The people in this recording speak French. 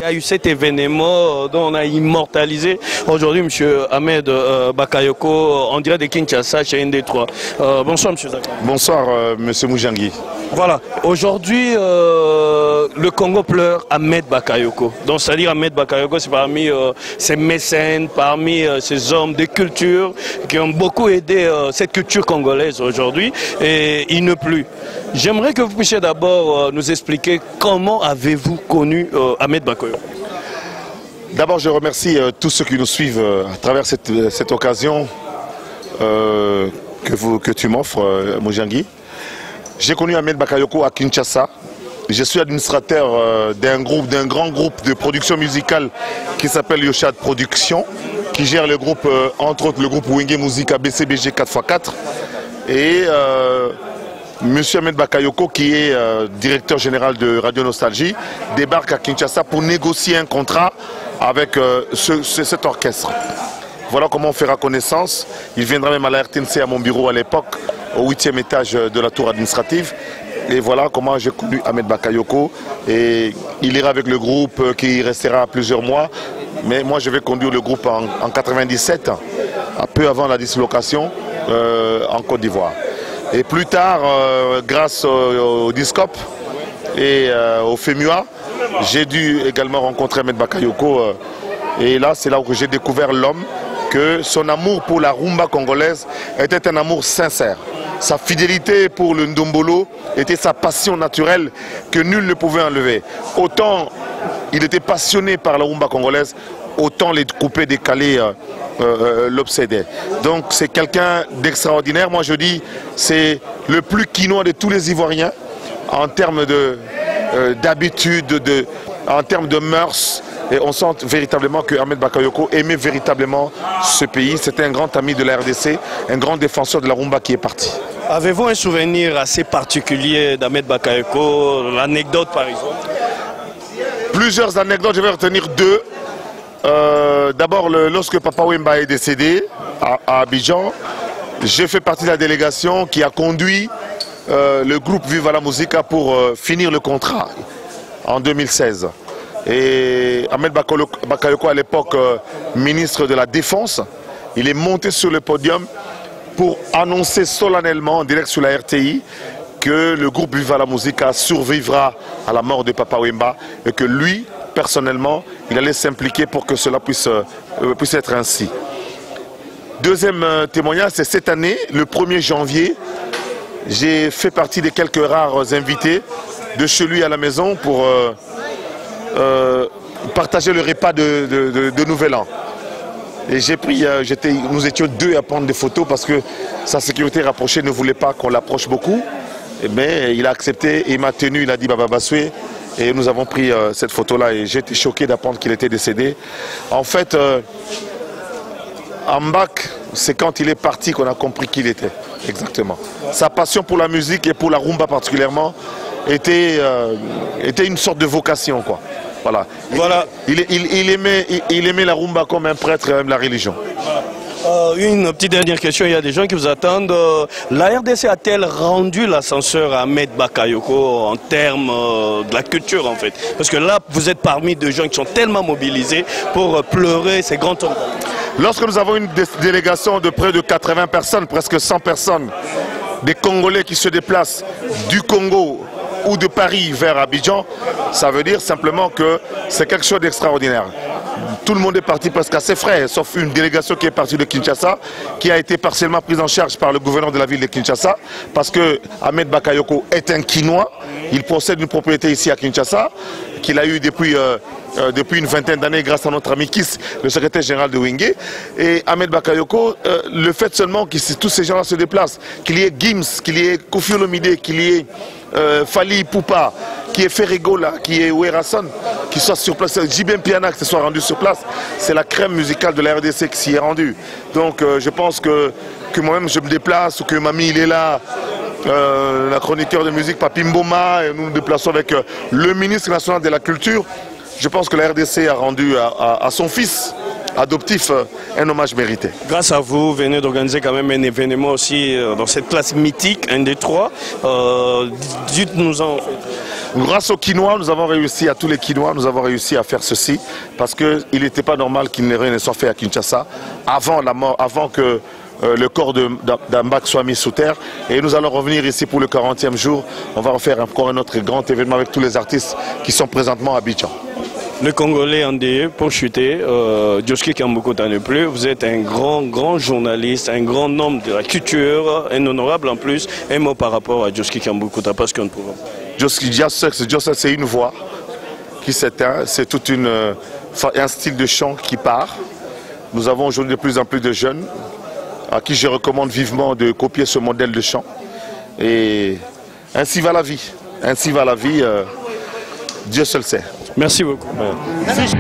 a eu cet événement dont on a immortalisé aujourd'hui M. Ahmed Bakayoko en direct de Kinshasa chez ND3. Bonsoir M. Zaka. Bonsoir M. Moujangui. Voilà, aujourd'hui le Congo pleure Ahmed Bakayoko. Donc c'est-à-dire Ahmed Bakayoko, c'est parmi ces mécènes, parmi ces hommes de culture qui ont beaucoup aidé cette culture congolaise aujourd'hui, et il ne plus. J'aimerais que vous puissiez d'abord nous expliquer comment avez-vous connu Ahmed Bakayoko. D'abord je remercie tous ceux qui nous suivent à travers cette occasion que tu m'offres, Moujangui. J'ai connu Ahmed Bakayoko à Kinshasa. Je suis administrateur d'un grand groupe de production musicale qui s'appelle Yoshad Production, qui gère le groupe, entre autres le groupe Wenge Musica BCBG 4x4. Et Monsieur Ahmed Bakayoko, qui est directeur général de Radio Nostalgie, débarque à Kinshasa pour négocier un contrat avec cet orchestre. Voilà comment on fera connaissance. Il viendra même à la RTNC à mon bureau à l'époque, au 8e étage de la tour administrative. Et voilà comment j'ai connu Ahmed Bakayoko. Et il ira avec le groupe qui restera plusieurs mois. Mais moi je vais conduire le groupe en 97, un peu avant la dislocation en Côte d'Ivoire. Et plus tard, grâce au Discop et au FEMUA, j'ai dû également rencontrer Ahmed Bakayoko. Et là, c'est là où j'ai découvert l'homme, que son amour pour la rumba congolaise était un amour sincère. Sa fidélité pour le ndombolo était sa passion naturelle que nul ne pouvait enlever. Autant il était passionné par la rumba congolaise, autant les coupés décalés l'obsédaient. Donc c'est quelqu'un d'extraordinaire. Moi je dis, c'est le plus quinois de tous les Ivoiriens en termes d'habitude, en termes de mœurs. Et on sent véritablement que Ahmed Bakayoko aimait véritablement ce pays. C'était un grand ami de la RDC, un grand défenseur de la rumba qui est parti. Avez-vous un souvenir assez particulier d'Ahmed Bakayoko, l'anecdote par exemple? Plusieurs anecdotes, je vais retenir deux. D'abord, lorsque Papa Wemba est décédé à Abidjan, j'ai fait partie de la délégation qui a conduit le groupe Viva la Musica pour finir le contrat en 2016. Et Ahmed Bakayoko, à l'époque ministre de la Défense, il est monté sur le podium pour annoncer solennellement en direct sur la RTI que le groupe Viva la Musica survivra à la mort de Papa Wemba et que lui, personnellement, il allait s'impliquer pour que cela puisse être ainsi. Deuxième témoignage, c'est cette année, le 1er janvier, j'ai fait partie des quelques rares invités de chez lui à la maison pour partager le repas de Nouvel An. Et j'ai pris, nous étions deux à prendre des photos parce que sa sécurité rapprochée ne voulait pas qu'on l'approche beaucoup. Mais il a accepté et il m'a tenu, il a dit Baba Bassoué. Et nous avons pris cette photo-là et j'ai été choqué d'apprendre qu'il était décédé. En fait, en bac, c'est quand il est parti qu'on a compris qui il était, exactement. Sa passion pour la musique et pour la rumba particulièrement était une sorte de vocation, quoi. Voilà. Voilà. Il aimait la rumba comme un prêtre et même la religion. Une petite dernière question, il y a des gens qui vous attendent. La RDC a-t-elle rendu l'ascenseur à Ahmed Bakayoko en termes de la culture en fait? Parce que là, vous êtes parmi de gens qui sont tellement mobilisés pour pleurer ces grands hommes. Lorsque nous avons une délégation de près de 80 personnes, presque 100 personnes, des Congolais qui se déplacent du Congo ou de Paris vers Abidjan, ça veut dire simplement que c'est quelque chose d'extraordinaire. Tout le monde est parti presque à ses frais, sauf une délégation qui est partie de Kinshasa, qui a été partiellement prise en charge par le gouverneur de la ville de Kinshasa, parce que Ahmed Bakayoko est un Quinois, il possède une propriété ici à Kinshasa, qu'il a eu depuis une vingtaine d'années grâce à notre ami Kiss, le secrétaire général de Wenge. Et Ahmed Bakayoko, le fait seulement que tous ces gens-là se déplacent, qu'il y ait Gims, qu'il y ait Kofi Olomide, qu'il y ait Fali Poupa, qui est Ferregola, qui est Ouerason, qui soit sur place, Jibem Piana qui se soit rendu sur place, c'est la crème musicale de la RDC qui s'y est rendue. Donc je pense que moi-même je me déplace, ou que Mamie il est là, la chroniqueur de musique Papi Mboma, et nous nous déplaçons avec le ministre national de la Culture. Je pense que la RDC a rendu à son fils adoptif un hommage mérité. Grâce à vous, vous venez d'organiser quand même un événement aussi dans cette place mythique, un des trois. Dites-nous-en en fait. Grâce aux Quinois, nous avons réussi, à tous les Quinois, nous avons réussi à faire ceci, parce qu'il n'était pas normal qu'il n'ait rien soit fait à Kinshasa, avant la mort, avant que le corps d'Ambak soit mis sous terre. Et nous allons revenir ici pour le 40e jour. On va refaire encore un autre grand événement avec tous les artistes qui sont présentement à Abidjan. Le Congolais endeuillé pour chuter, Dioski Kambukuta ne plus. Vous êtes un grand journaliste, un grand homme de la culture, un honorable en plus. Un mot par rapport à Dioski Kambukuta, parce qu'on ne pourra pas. C'est une voix qui s'éteint, c'est tout un style de chant qui part. Nous avons aujourd'hui de plus en plus de jeunes à qui je recommande vivement de copier ce modèle de chant. Et ainsi va la vie. Ainsi va la vie, Dieu seul sait. Merci beaucoup. Merci.